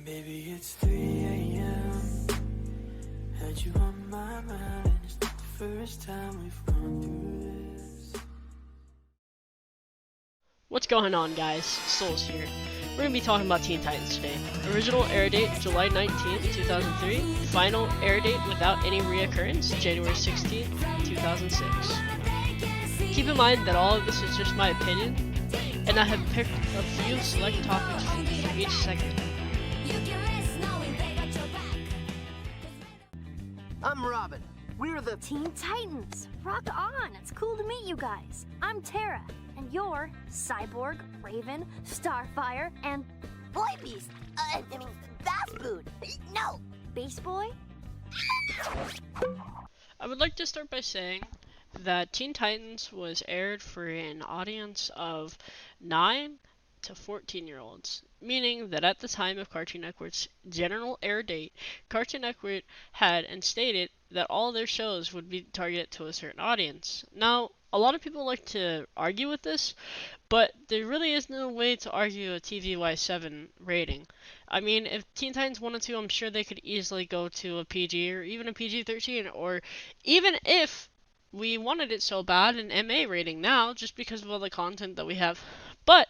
Baby, it's 3 a.m. Had you on my mind, and it's not the first time we've gone through this. What's going on, guys? Souls here. We're gonna be talking about Teen Titans today. Original air date July 19th, 2003. Final air date without any reoccurrence January 16th, 2006. Keep in mind that all of this is just my opinion, and I have picked a few select topics for each segment. I'm Robin. We're the Teen Titans. Rock on. It's cool to meet you guys. I'm Tara, and you're Cyborg, Raven, Starfire, and Boy Beast. Fast Food. No. Beast Boy. I would like to start by saying that Teen Titans was aired for an audience of 9 to 14-year-olds, meaning that at the time of Cartoon Network's general air date, Cartoon Network had and stated that all their shows would be targeted to a certain audience. Now, a lot of people like to argue with this, but there really is no way to argue a TVY7 rating. I mean, if Teen Titans wanted to, I'm sure they could easily go to a PG or even a PG-13, or even if we wanted it so bad, an MA rating now, just because of all the content that we have. But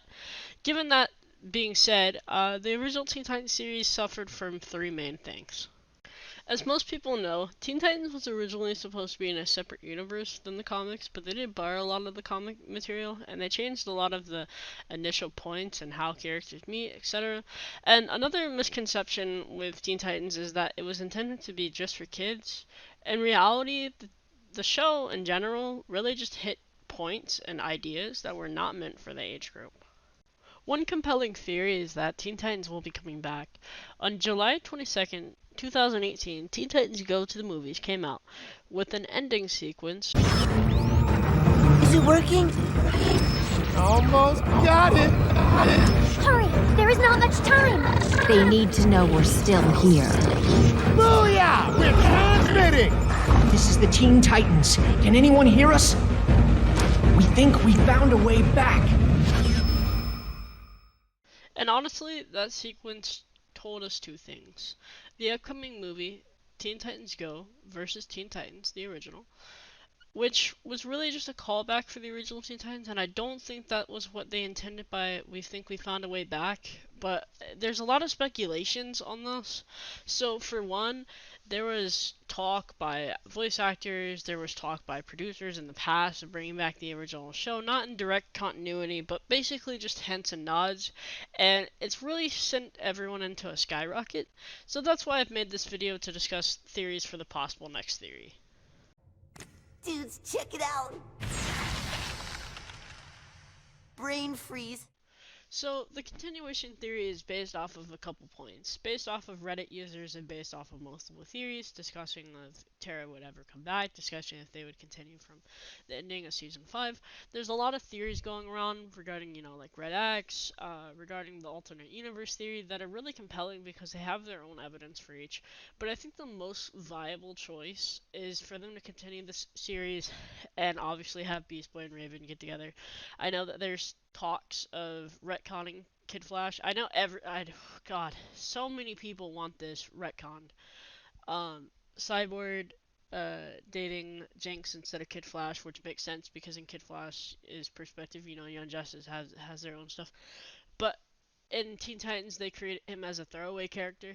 given that being said, the original Teen Titans series suffered from three main things. As most people know, Teen Titans was originally supposed to be in a separate universe than the comics, but they did borrow a lot of the comic material, and they changed a lot of the initial points and how characters meet, etc. And another misconception with Teen Titans is that it was intended to be just for kids. In reality, the show in general really just hit points and ideas that were not meant for the age group. One compelling theory is that Teen Titans will be coming back. On July 22nd, 2018, Teen Titans Go to the Movies came out with an ending sequence. Is it working? Almost got it. Hurry! There is not much time. They need to know we're still here. Booyah! We're transmitting! This is the Teen Titans. Can anyone hear us? We think we found a way back. And honestly, that sequence told us two things. The upcoming movie, Teen Titans Go versus Teen Titans, the original, which was really just a callback for the original Teen Titans, and I don't think that was what they intended by "we think we found a way back," but there's a lot of speculations on this. So for one, there was talk by voice actors, there was talk by producers in the past of bringing back the original show, not in direct continuity, but basically just hints and nods, and it's really sent everyone into a skyrocket. So that's why I've made this video to discuss theories for the possible next theory. Dudes, check it out. Brain freeze. So, the continuation theory is based off of a couple points. Based off of Reddit users and based off of multiple theories, discussing if Tara would ever come back, discussing if they would continue from the ending of Season 5. There's a lot of theories going around regarding, like Red X, regarding the alternate universe theory that are really compelling because they have their own evidence for each. But I think the most viable choice is for them to continue this series and obviously have Beast Boy and Raven get together. I know that there's talks of retconning Kid Flash. I know God, so many people want this retconned. Cyborg dating Jinx instead of Kid Flash, which makes sense because in Kid Flash's perspective, Young Justice has their own stuff. But in Teen Titans, they create him as a throwaway character,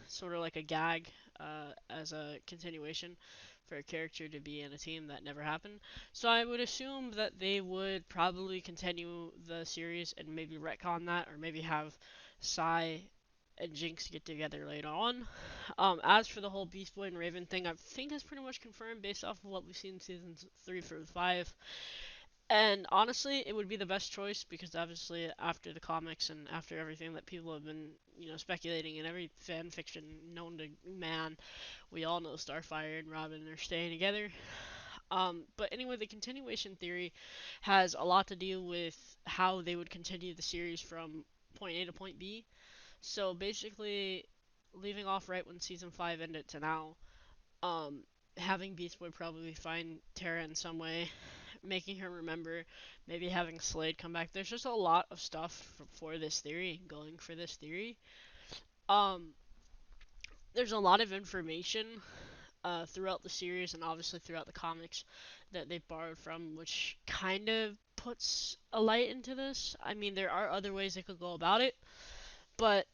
sort of like a gag, as a continuation for a character to be in a team that never happened. So I would assume that they would probably continue the series and maybe retcon that, or maybe have Psy and Jinx get together later on. As for the whole Beast Boy and Raven thing, I think that's pretty much confirmed based off of what we've seen in seasons 3 through 5. And honestly, it would be the best choice because obviously after the comics and after everything that people have been, speculating in every fan fiction known to man, we all know Starfire and Robin are staying together. But anyway, the continuation theory has a lot to do with how they would continue the series from point A to point B. So basically, leaving off right when season 5 ended to now, having Beast Boy probably find Tara in some way, making her remember, maybe having Slade come back. There's just a lot of stuff for this theory, going for this theory. there's a lot of information throughout the series and obviously throughout the comics that they borrowed from, which kind of puts a light into this. I mean, there are other ways they could go about it, but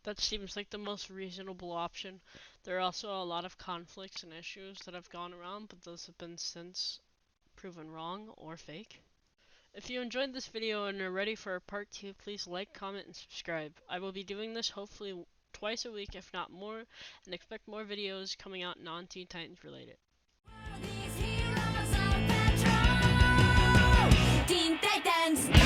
that seems like the most reasonable option. There are also a lot of conflicts and issues that have gone around, but those have been since proven wrong or fake. If you enjoyed this video and are ready for a part 2, please like, comment, and subscribe. I will be doing this hopefully twice a week, if not more, and expect more videos coming out non-Teen Titans related. Teen Titans!